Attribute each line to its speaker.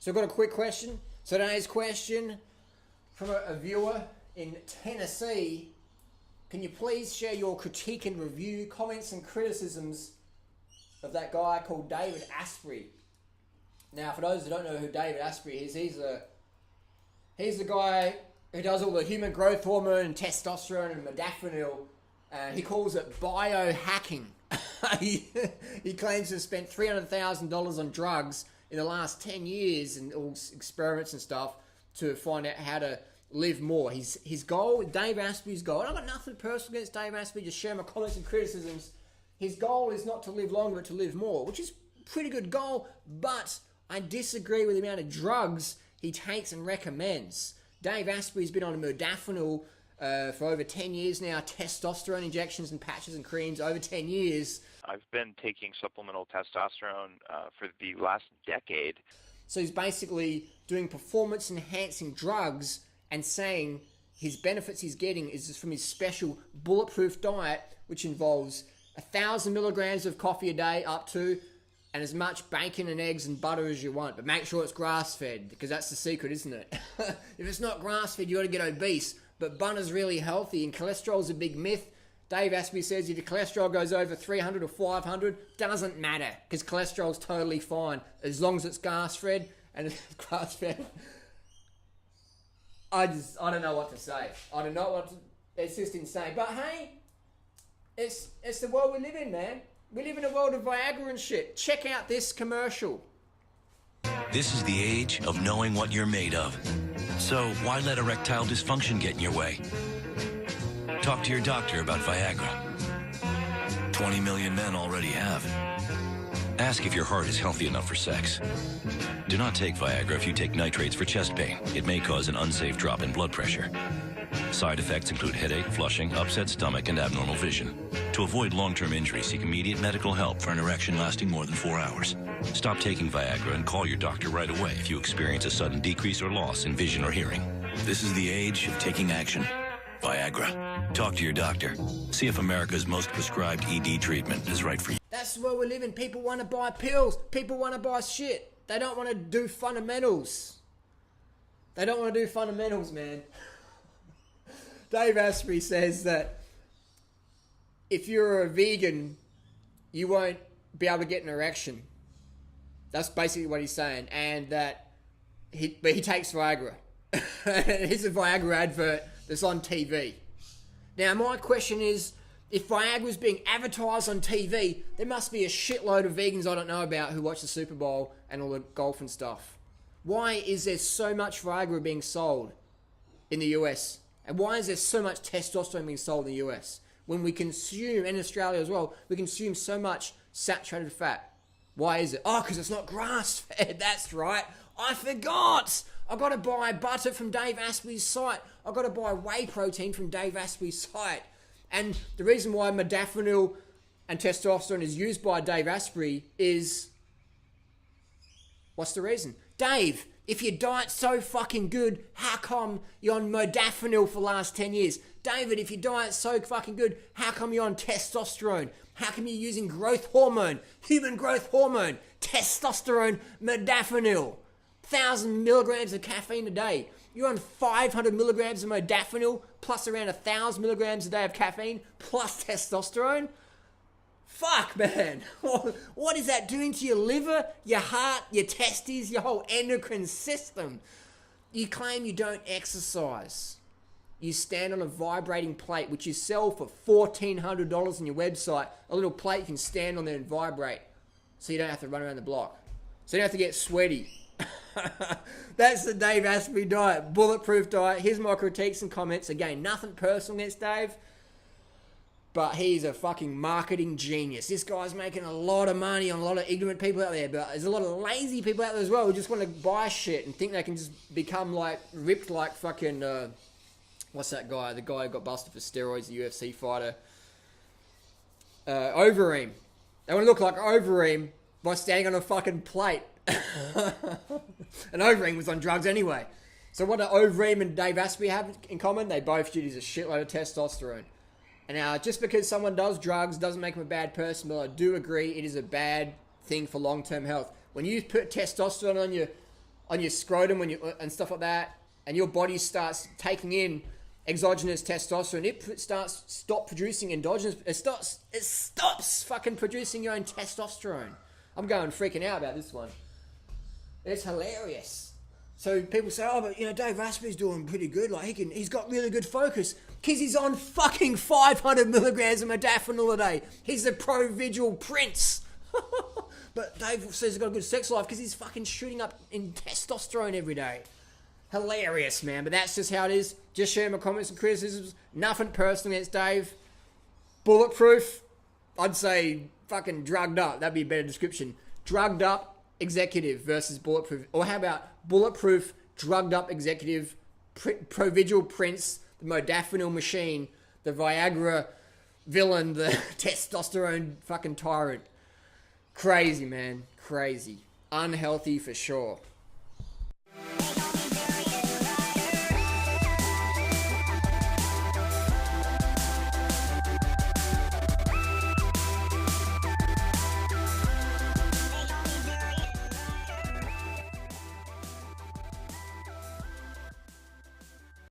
Speaker 1: So I've got a quick question. So today's question from a viewer in Tennessee. Can you please share your critique and review, comments and criticisms of that guy called David Asprey? Now, for those who don't know who David Asprey is, he's the guy who does all the human growth hormone and testosterone and modafinil. He calls it biohacking. He claims to have spent $300,000 on drugs in the last 10 years and all experiments and stuff to find out how to live more. His goal, Dave Asprey's goal, and I've got nothing personal against Dave Asprey, just share my comments and criticisms. His goal is not to live longer, but to live more, which is a pretty good goal, but I disagree with the amount of drugs he takes and recommends. Dave Asprey's been on modafinil for over 10 years now, testosterone injections and patches and creams over 10 years.
Speaker 2: I've been taking supplemental testosterone for the last decade.
Speaker 1: So he's basically doing performance-enhancing drugs and saying his benefits he's getting is just from his special bulletproof diet, which involves 1,000 milligrams of coffee a day up to, and as much bacon and eggs and butter as you want. But make sure it's grass-fed, because that's the secret, isn't it? If it's not grass-fed, you got to get obese. But butter's really healthy, and cholesterol's a big myth. Dave Asprey says if your cholesterol goes over 300 or 500, doesn't matter, because cholesterol's totally fine as long as it's grass-fed and it's grass-fed. I don't know what to say. I don't know what to, it's just insane. But hey, it's the world we live in, man. We live in a world of Viagra and shit. Check out this commercial.
Speaker 3: This is the age of knowing what you're made of. So why let erectile dysfunction get in your way? Talk to your doctor about Viagra. 20 million men already have. Ask if your heart is healthy enough for sex. Do not take Viagra if you take nitrates for chest pain. It may cause an unsafe drop in blood pressure. Side effects include headache, flushing, upset stomach, and abnormal vision. To avoid long-term injury, seek immediate medical help for an erection lasting more than 4 hours. Stop taking Viagra and call your doctor right away if you experience a sudden decrease or loss in vision or hearing. This is the age of taking action. Viagra. Talk to your doctor. See if America's most prescribed ED treatment is right for you.
Speaker 1: That's where we live in. People want to buy pills. People want to buy shit. They don't want to do fundamentals. They don't want to do fundamentals, man. Dave Asprey says that if you're a vegan, you won't be able to get an erection. That's basically what he's saying. And that he takes Viagra. Here's a Viagra advert that's on TV. Now, my question is, if Viagra is being advertised on TV, there must be a shitload of vegans I don't know about who watch the Super Bowl and all the golf and stuff. Why is there so much Viagra being sold in the US? And why is there so much testosterone being sold in the US? When we consume, and in Australia as well, we consume so much saturated fat. Why is it? Oh, because it's not grass-fed. That's right. I forgot. I've got to buy butter from Dave Asprey's site. I've got to buy whey protein from Dave Asprey's site. And the reason why modafinil and testosterone is used by Dave Asprey is... What's the reason? Dave, if your diet's so fucking good, how come you're on modafinil for the last 10 years? David, if your diet's so fucking good, how come you're on testosterone? How come you're using growth hormone, human growth hormone, testosterone, modafinil? 1,000 milligrams of caffeine a day. You're on 500 milligrams of modafinil, plus around 1,000 milligrams a day of caffeine, plus testosterone? Fuck, man. What is that doing to your liver, your heart, your testes, your whole endocrine system? You claim you don't exercise. You stand on a vibrating plate, which you sell for $1,400 on your website. A little plate you can stand on there and vibrate, so you don't have to run around the block. So you don't have to get sweaty. That's the Dave Asprey diet, bulletproof diet. Here's my critiques and comments. Again, nothing personal against Dave, but he's a fucking marketing genius. This guy's making a lot of money on a lot of ignorant people out there, but there's a lot of lazy people out there as well who just want to buy shit and think they can just become like ripped like fucking what's that guy? The guy who got busted for steroids, the UFC fighter, Overeem. They want to look like Overeem by standing on a fucking plate. And Overeem was on drugs anyway. So what do Overeem and Dave Asprey have in common? They both use a shitload of testosterone. And now, just because someone does drugs doesn't make them a bad person, but I do agree it is a bad thing for long-term health. When you put testosterone on your scrotum and stuff like that, and your body starts taking in exogenous testosterone, it stop producing endogenous. It stops fucking producing your own testosterone. I'm going freaking out about this one. It's hilarious. So people say, oh, but Dave Asprey's doing pretty good. Like he's got really good focus because he's on fucking 500 milligrams of modafinil a day. He's the pro-vigil prince. But Dave says he's got a good sex life because he's fucking shooting up in testosterone every day. Hilarious, man. But that's just how it is. Just share my comments and criticisms. Nothing personal against Dave. Bulletproof. I'd say fucking drugged up. That'd be a better description. Drugged up executive versus bulletproof. Or how about bulletproof, drugged up executive, pro-vigil prince, the modafinil machine, the Viagra villain, the testosterone fucking tyrant. Crazy, man. Crazy. Unhealthy for sure.